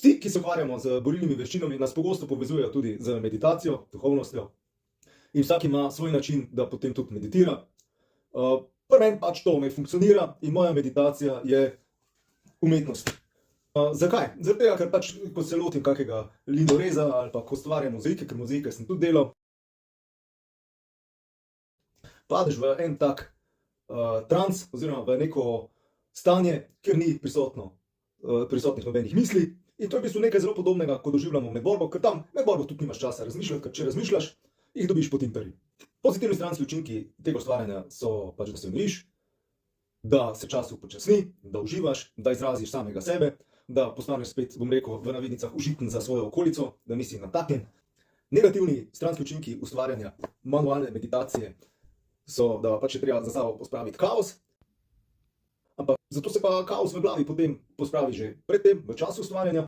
Vsi, ki se ukvarjamo z borilnimi veščinami, nas pogosto povezujejo tudi z meditacijo, duhovnostjo. In vsak ima svoj način, da potem tudi meditira. Pri meni pač to ne funkcionira in moja meditacija je umetnost. Zakaj? Zaradi tega, ker pač, ko se lotim kakega linoreza ali pa ko ustvarjam mozaike, ker mozaike sem tudi delal, padeš v en tak trans oziroma v neko stanje, kjer ni prisotnih nobenih misli. In to je v bistvu nekaj zelo podobnega, kot doživljamo med borbo, ker tam med borbo tudi nimaš časa razmišljati, ker če razmišljaš, jih dobiš po timperju. Pozitivni stranski učinki tega ustvarjanja so pač, da se umiriš, da se čas upočasni, da uživaš, da izraziš samega sebe, da postaneš spet, bom rekel, v navednicah užiten za svojo okolico, da nisi nataknjen. Negativni stranski učinki ustvarjanja manualne meditacije so, da pač je treba za sabo pospraviti kaos, ampak zato se pa kaos v glavi potem pospravi že pred tem, v času ustvarjanja.